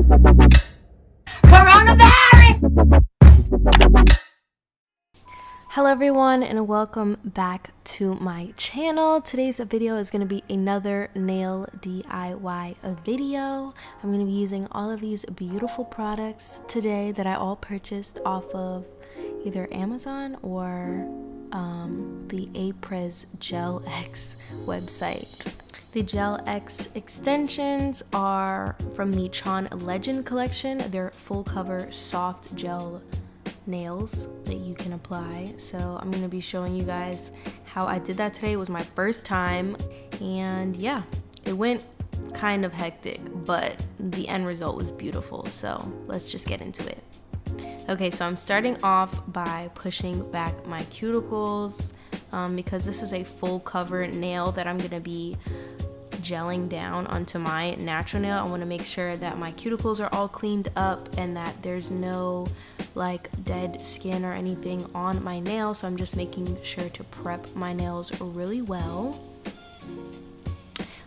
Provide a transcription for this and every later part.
Coronavirus! Hello everyone and welcome back to my channel. Today's video is going to be another nail DIY video. I'm going to be using all of these beautiful products today that I all purchased off of either Amazon or the Apres Gel X website. The Gel X extensions are from the Chon Legend collection. They're full cover soft gel nails that you can apply. So I'm gonna be showing you guys how I did that today. It was my first time and yeah, it went kind of hectic, but the end result was beautiful. So let's just get into it. Okay, so I'm starting off by pushing back my cuticles because this is a full cover nail that I'm gonna be gelling down onto my natural nail. I want to make sure that my cuticles are all cleaned up and that there's no like dead skin or anything on my nail. So I'm just making sure to prep my nails really well.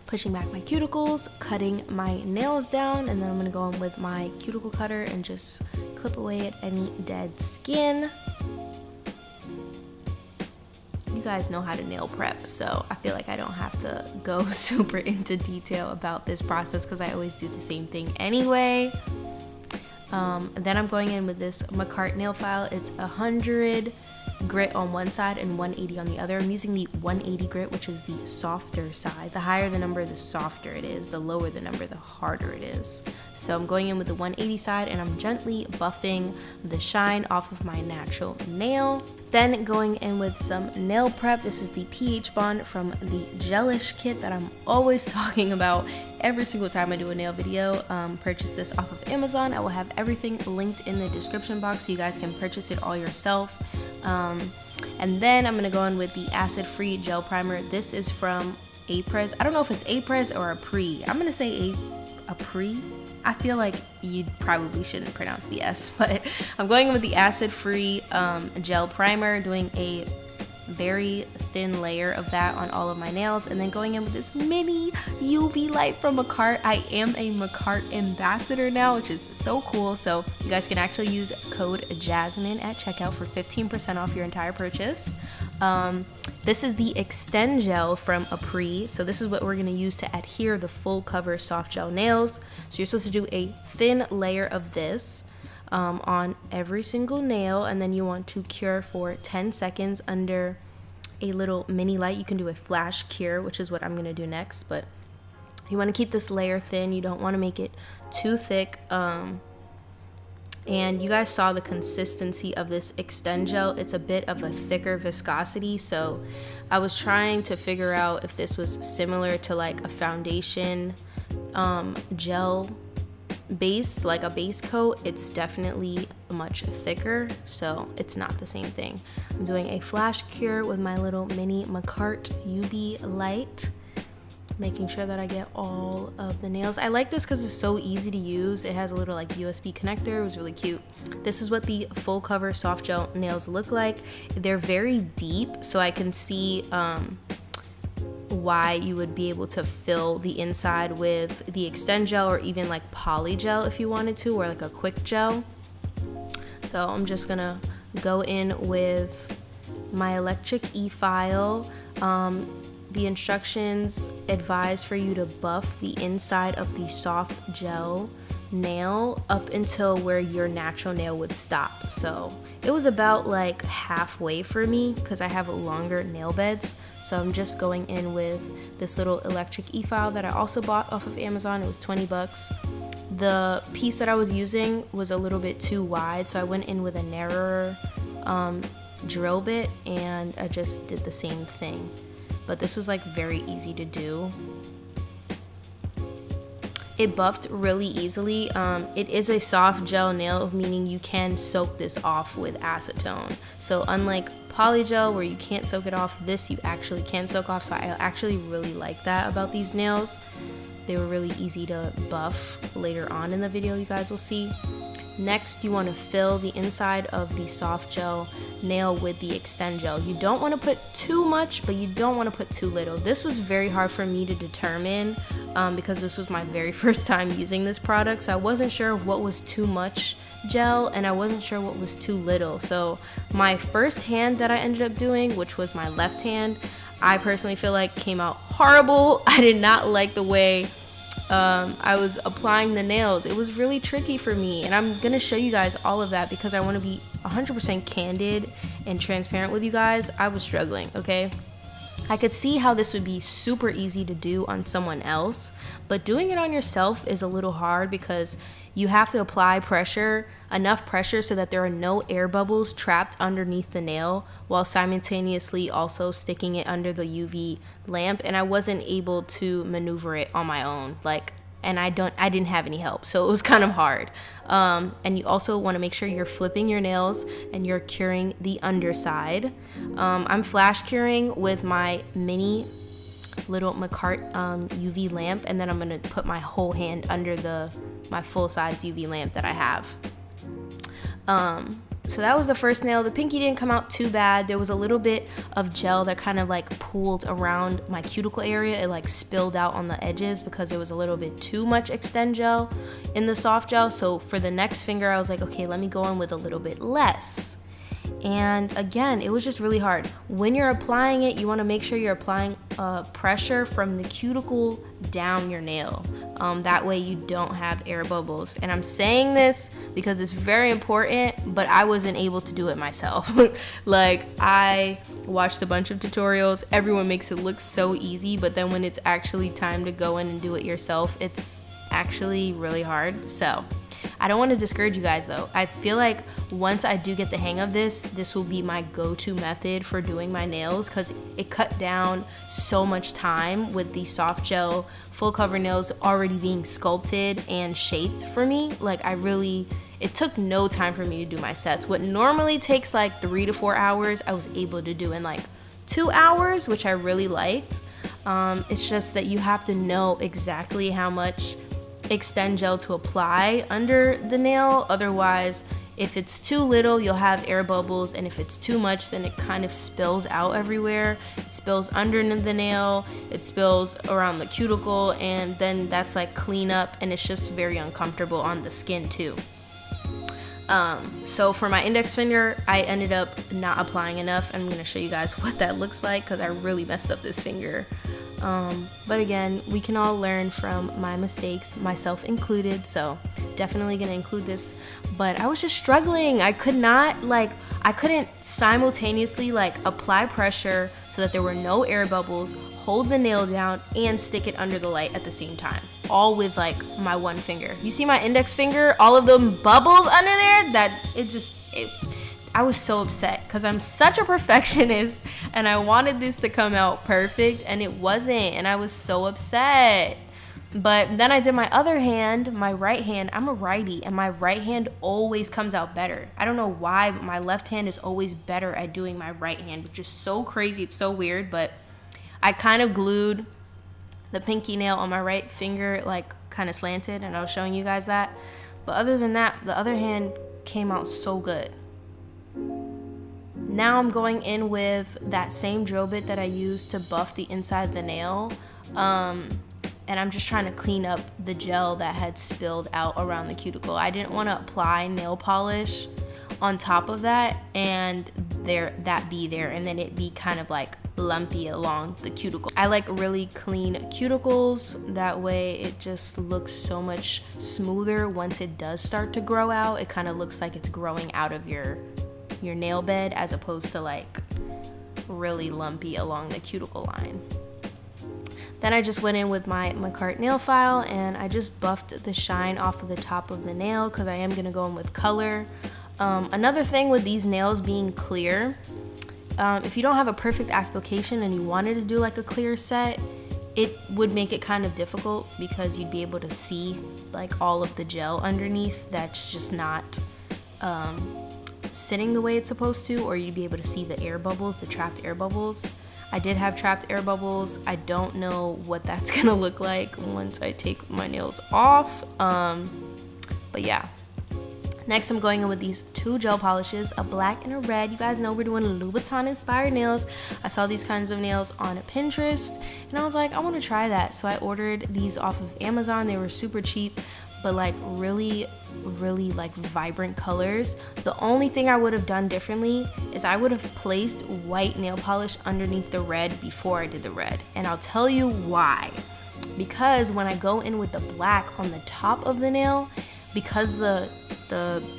Pushing back my cuticles, cutting my nails down, and then I'm going to go in with my cuticle cutter and just clip away at any dead skin. You guys know how to nail prep, so I feel like I don't have to go super into detail about this process because I always do the same thing anyway. Then I'm going in with this Macart nail file. It's 100 grit on one side and 180 on the other. I'm using the 180 grit, which is the softer side. The higher the number, the softer it is. The lower the number, the harder it is. So I'm going in with the 180 side and I'm gently buffing the shine off of my natural nail. Then going in with some nail prep. This is the pH bond from the Gelish kit that I'm always talking about every single time I do a nail video. Purchase this off of Amazon. I will have everything linked in the description box so you guys can purchase it all yourself. And then I'm gonna go in with the acid-free gel primer. This is from Apres. I don't know if it's Apres or Aprés. I'm gonna say Aprés. I feel like you probably shouldn't pronounce the S, but I'm going in with the acid-free gel primer, doing a very thin layer of that on all of my nails, and then going in with this mini UV light from Macart. I am a Macart ambassador now, which is so cool. So you guys can actually use code Jasmine at checkout for 15% off your entire purchase. This is the Extend Gel from Aprés. So this is what we're going to use to adhere the full cover soft gel nails. So you're supposed to do a thin layer of this on every single nail, and then you want to cure for 10 seconds under a little mini light. You can do a flash cure, which is what I'm going to do next, but you want to keep this layer thin. You don't want to make it too thick. And you guys saw the consistency of this Extend Gel. It's a bit of a thicker viscosity, so I was trying to figure out if this was similar to like a foundation gel base, like a base coat. It's definitely much thicker, so it's not the same thing. I'm doing a flash cure with my little mini Macart UV light, making sure that I get all of the nails. I like this because it's so easy to use. It has a little like USB connector. It was really cute. This is what the full cover soft gel nails look like. They're very deep, so I can see why you would be able to fill the inside with the Extend Gel or even like polygel if you wanted to, or like a quick gel. So I'm just gonna go in with my electric e-file. The instructions advise for you to buff the inside of the soft gel nail up until where your natural nail would stop. So it was about like halfway for me because I have longer nail beds. So I'm just going in with this little electric e-file that I also bought off of Amazon. It was 20 bucks. The piece that I was using was a little bit too wide, so I went in with a narrower drill bit and I just did the same thing. But this was like very easy to do. It buffed really easily. It is a soft gel nail, meaning you can soak this off with acetone. So unlike polygel where you can't soak it off. This you actually can soak off, so I actually really like that about these nails. They were really easy to buff later on in the video, you guys will see. Next, you want to fill the inside of the soft gel nail with the extend gel. You don't want to put too much, but you don't want to put too little. This was very hard for me to determine because this was my very first time using this product, so I wasn't sure what was too much gel and I wasn't sure what was too little. So my first hand that I ended up doing, which was my left hand, I personally feel like came out horrible. I did not like the way I was applying the nails. It was really tricky for me, and I'm gonna show you guys all of that because I want to be 100% candid and transparent with you guys. I was struggling, okay? I could see how this would be super easy to do on someone else, but doing it on yourself is a little hard because you have to apply pressure, enough pressure so that there are no air bubbles trapped underneath the nail while simultaneously also sticking it under the UV lamp, and I wasn't able to maneuver it on my own, and I didn't have any help, so it was kind of hard. And you also want to make sure you're flipping your nails and you're curing the underside. I'm flash curing with my mini little Macart UV lamp, and then I'm gonna put my whole hand under my full size UV lamp that I have. So that was the first nail. The pinky didn't come out too bad. There was a little bit of gel that kind of like pooled around my cuticle area. It like spilled out on the edges because there was a little bit too much extend gel in the soft gel. So for the next finger, I was like, okay, let me go in with a little bit less. And again, it was just really hard. When you're applying it, you want to make sure you're applying pressure from the cuticle down your nail. That way you don't have air bubbles. And I'm saying this because it's very important, but I wasn't able to do it myself. Like, I watched a bunch of tutorials. Everyone makes it look so easy, but then when it's actually time to go in and do it yourself, it's actually really hard. So I don't want to discourage you guys though. I feel like once I do get the hang of this will be my go-to method for doing my nails because it cut down so much time with the soft gel full cover nails already being sculpted and shaped for me. Like, it took no time for me to do my sets. What normally takes like 3 to 4 hours, I was able to do in like 2 hours, which I really liked. It's just that you have to know exactly how much extend gel to apply under the nail. Otherwise, if it's too little, you'll have air bubbles, and if it's too much, then it kind of spills out everywhere. It spills under the nail, it spills around the cuticle, and then that's like cleanup, and it's just very uncomfortable on the skin too. So for my index finger, I ended up not applying enough. I'm gonna show you guys what that looks like because I really messed up this finger. But again, we can all learn from my mistakes, myself included, so definitely gonna include this. But I was just struggling. I couldn't simultaneously apply pressure so that there were no air bubbles, hold the nail down, and stick it under the light at the same time, all with my one finger. You see my index finger, all of them bubbles under there? I was so upset because I'm such a perfectionist and I wanted this to come out perfect, and it wasn't, and I was so upset. But then I did my other hand, my right hand. I'm a righty, and my right hand always comes out better. I don't know why, but my left hand is always better at doing my right hand, which is so crazy. It's so weird, but I kind of glued the pinky nail on my right finger, kind of slanted, and I was showing you guys that. But other than that, the other hand came out so good. Now I'm going in with that same drill bit that I used to buff the inside of the nail. And I'm just trying to clean up the gel that had spilled out around the cuticle. I didn't want to apply nail polish on top of that and that be there, and then it be kind of lumpy along the cuticle. I like really clean cuticles. That way it just looks so much smoother once it does start to grow out. It kind of looks like it's growing out of your nail bed as opposed to really lumpy along the cuticle line. Then I just went in with my Macart nail file and I just buffed the shine off of the top of the nail because I am going to go in with color. Another thing with these nails being clear, if you don't have a perfect application and you wanted to do a clear set, it would make it kind of difficult because you'd be able to see all of the gel underneath that's just not sitting the way it's supposed to, or you'd be able to see the air bubbles, the trapped air bubbles. I did have trapped air bubbles. I don't know what that's gonna look like once I take my nails off. But yeah. Next, I'm going in with these two gel polishes, a black and a red. You guys know we're doing Louboutin inspired nails. I saw these kinds of nails on Pinterest and I was like, I want to try that. So I ordered these off of Amazon. They were super cheap, but like really like vibrant colors. The only thing I would have done differently is I would have placed white nail polish underneath the red before I did the red. And I'll tell you why. Because when I go in with the black on the top of the nail, because the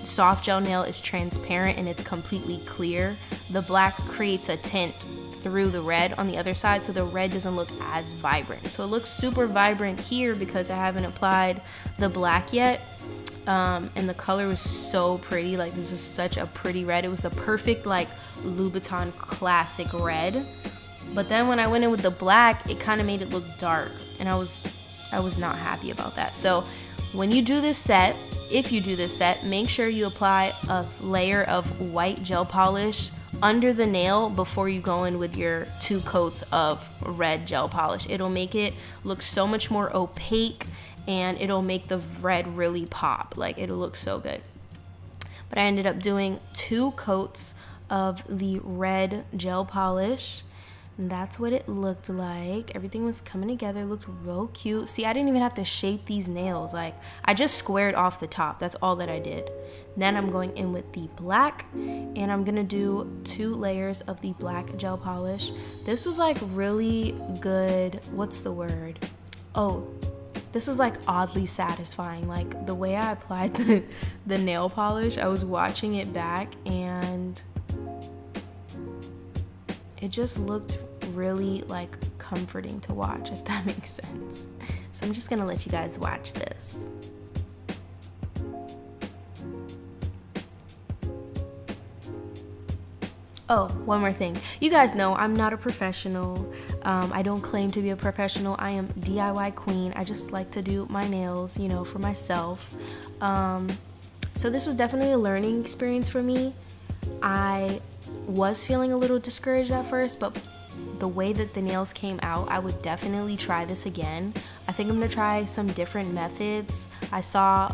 soft gel nail is transparent and it's completely clear, the black creates a tint through the red on the other side, so the red doesn't look as vibrant. So it looks super vibrant here because I haven't applied the black yet, and the color was so pretty. Like, this is such a pretty red. It was the perfect like Louboutin classic red. But then when I went in with the black, it kind of made it look dark, and I was not happy about that. So when you do this set, if you do this set, make sure you apply a layer of white gel polish under the nail before you go in with your 2 coats of red gel polish. It'll make it look so much more opaque, and it'll make the red really pop. Like, it'll look so good. But I ended up doing 2 coats of the red gel polish. And that's what it looked like. Everything was coming together, looked real cute. See, I didn't even have to shape these nails. Like, I just squared off the top. That's all that I did. Then I'm going in with the black, and I'm gonna do 2 layers of the black gel polish. This was like really good, what's the word? Oh, this was like oddly satisfying. Like, the way I applied the nail polish, I was watching it back and it just looked really like comforting to watch, if that makes sense. So I'm just gonna let you guys watch this. Oh, one more thing. You guys know I'm not a professional. I don't claim to be a professional. I am DIY queen. I just like to do my nails, you know, for myself. So this was definitely a learning experience for me. I was feeling a little discouraged at first, but the way that the nails came out, I would definitely try this again. I think I'm gonna try some different methods. I saw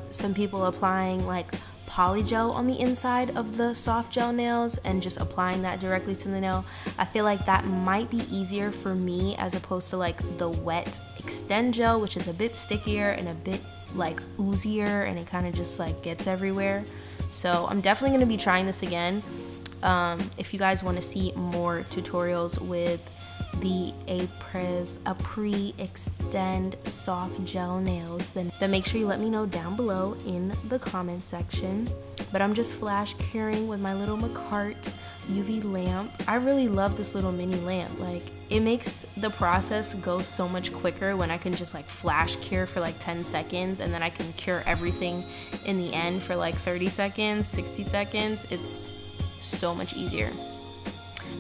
some people applying like polygel on the inside of the soft gel nails and just applying that directly to the nail. I feel like that might be easier for me as opposed to like the wet extend gel, which is a bit stickier and a bit like oozier, and it kind of just like gets everywhere. So I'm definitely gonna be trying this again. If you guys want to see more tutorials with the Apres extend soft gel nails, then make sure you let me know down below in the comment section. But I'm just flash curing with my little Macart UV lamp. I really love this little mini lamp. Like, it makes the process go so much quicker when I can just like flash cure for like 10 seconds and then I can cure everything in the end for like 30 seconds, 60 seconds. It's so much easier.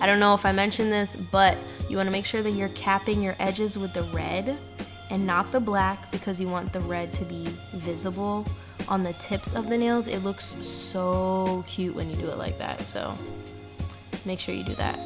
I don't know if I mentioned this, but you want to make sure that you're capping your edges with the red and not the black, because you want the red to be visible on the tips of the nails. It looks so cute when you do it like that, so make sure you do that.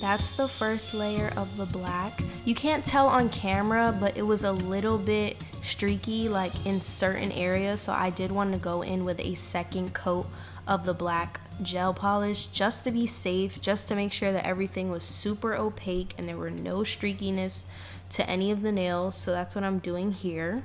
That's the first layer of the black. You can't tell on camera, but it was a little bit streaky like in certain areas, so I did want to go in with a second coat of the black gel polish just to be safe, just to make sure that everything was super opaque and there were no streakiness to any of the nails. So that's what I'm doing here.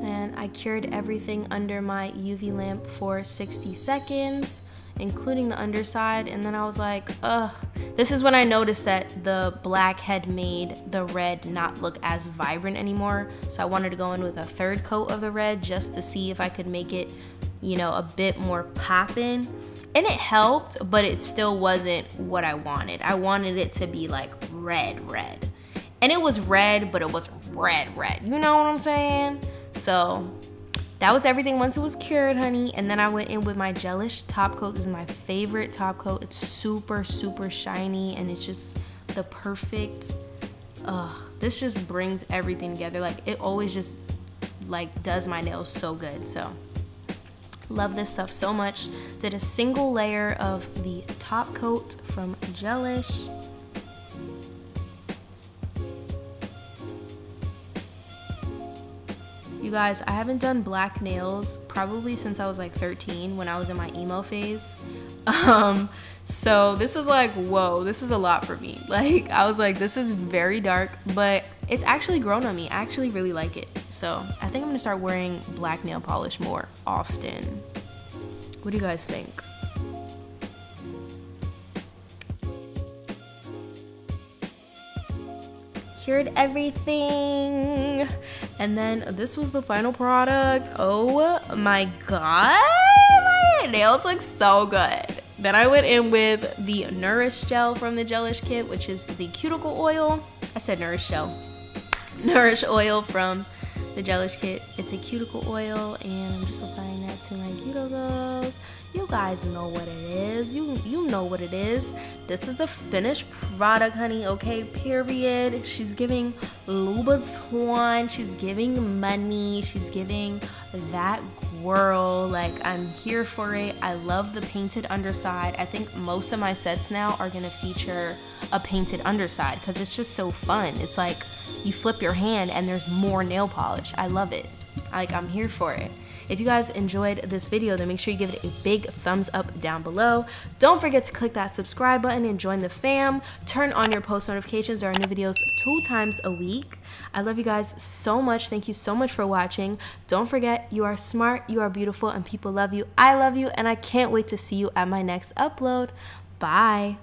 And I cured everything under my UV lamp for 60 seconds, including the underside. And then I was like, ugh. This is when I noticed that the black had made the red not look as vibrant anymore. So I wanted to go in with a third coat of the red just to see if I could make it, you know, a bit more poppin'. And it helped, but it still wasn't what I wanted. I wanted it to be like red. And it was red, but it wasn't red. You know what I'm saying? So that was everything once it was cured, honey. And then I went in with my gelish top coat. This is my favorite top coat. It's super, super shiny, and it's just the perfect, this just brings everything together. Like, it always just, like, does my nails so good. So, love this stuff so much. Did a single layer of the top coat from gelish. You guys, I haven't done black nails probably since I was like 13 when I was in my emo phase. So this was like, whoa, this is a lot for me. Like, I was like, this is very dark, but it's actually grown on me. I actually really like it. So I think I'm gonna start wearing black nail polish more often. What do you guys think? Cured everything, and then this was the final product. Oh my god, my nails look so good. Then I went in with the Nourish gel from the Gelish kit, which is the cuticle oil. I said Nourish gel. Nourish oil from the Gelish kit. It's a cuticle oil, and I'm just applying that to my cuticles. You guys know what it is. You know what it is. This is the finished product, honey. Okay, period. She's giving Louboutin. She's giving money. She's giving that girl. Like, I'm here for it. I love the painted underside. I think most of my sets now are gonna feature a painted underside because it's just so fun. It's like you flip your hand and there's more nail polish. I love it. Like, I'm here for it. If you guys enjoyed this video, then make sure you give it a big thumbs up down below. Don't forget to click that subscribe button and join the fam. Turn on your post notifications. There are new videos 2 times a week. I love you guys so much. Thank you so much for watching. Don't forget, you are smart, you are beautiful, and people love you. I love you, and I can't wait to see you at my next upload. Bye.